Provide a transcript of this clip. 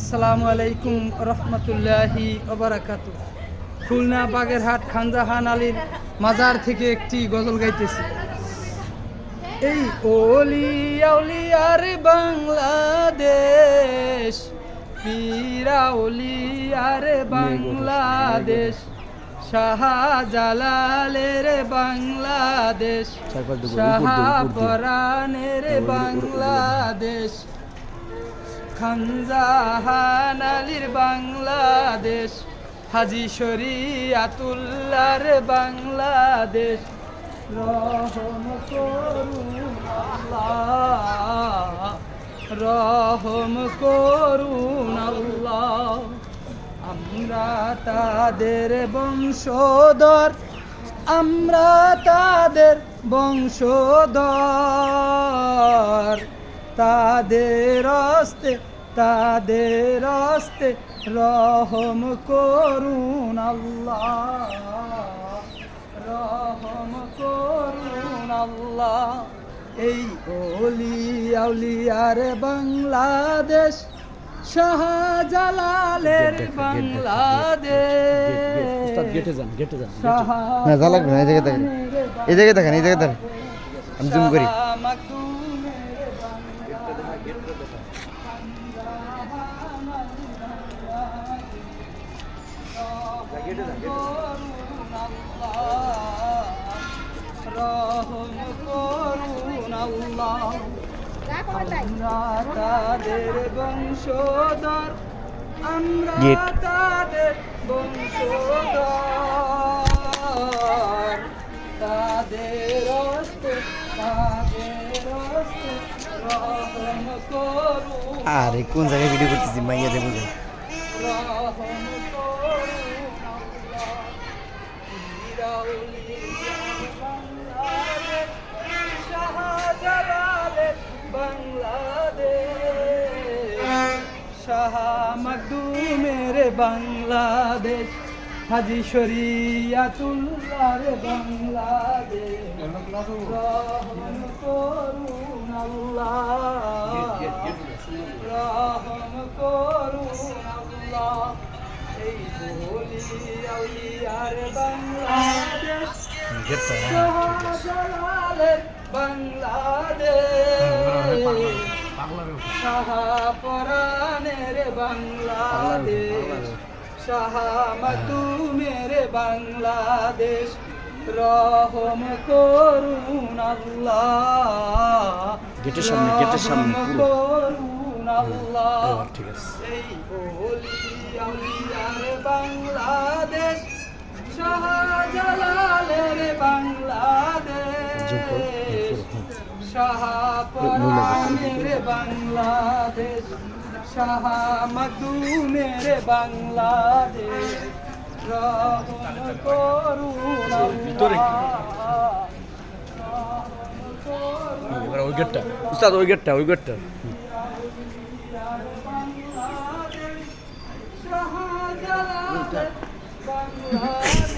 আসসালামু আলাইকুম রহমতুল্লাহি ওবারাকাতু। খুলনা বাগেরহাট খানজাহান আলীর মাজার থেকে একটি গজল গাইতেছি। এই ওলিয়াউলিয়ার বাংলাদেশ, পীরাউলিয়ার বাংলাদেশ, শাহজালালের বাংলাদেশ, শাহপরানের বাংলাদেশ, খানজাহান আলীর বাংলাদেশ, হাজী শরীয়তুল্লাহর বাংলাদেশ। রহম করুন আল্লাহ, রহম করুন আল্লাহ। আমরা তাদের বংশধর, আমরা তাদের বংশধর, তাদের হস্তে রহম করুন আল্লাহ, রহম করুন আল্লাহ। এই ওলিয়াউলিয়ার বাংলাদেশ, শাহজালালের বাংলাদেশ, না যা লাগবে না, এই জায়গায় দেখেন, এই জায়গায় দেখেন, এই জায়গায় দেখেন, আমি জুম করি। রহম করুন আল্লাহ। আমরা তাদের বংশধর, আমরা তাদের বংশধর, তাদের হস্তে রহম করুন। আরে কোন জায়গায় ভিডিও করতেছি মাইয়া দেবো যাই। রহম করুন আল্লাহ। শাহজালালের বাংলাদেশ, শাহ মাকদুমের বাংলাদেশ, হাজী শরীয়তুল্লাহর বাংলাদেশ। রহম করুন আল্লাহ, রহম করুন আল্লাহ। এই ওলিয়াউলিয়ার বাংলাদেশ, শাহজালালের বাংলাদেশ, শাহপরানের বাংলাদেশ, শাহ মাকদুমের বাংলাদেশ। রহম করুন আল্লাহ, রহম করুন আল্লাহ। এই ওলিয়াউলিয়ার বাংলাদেশ, শাহজালালের বাংলাদেশ, শাহপরানের বাংলাদেশ, শাহ মাকদুমের বাংলাদেশ। রহম করুন আল্লাহ, ওই গেটটা উস্তাদ, ওই গেটটা, ওই গেটটা। শাহজালালের বাংলাদেশ।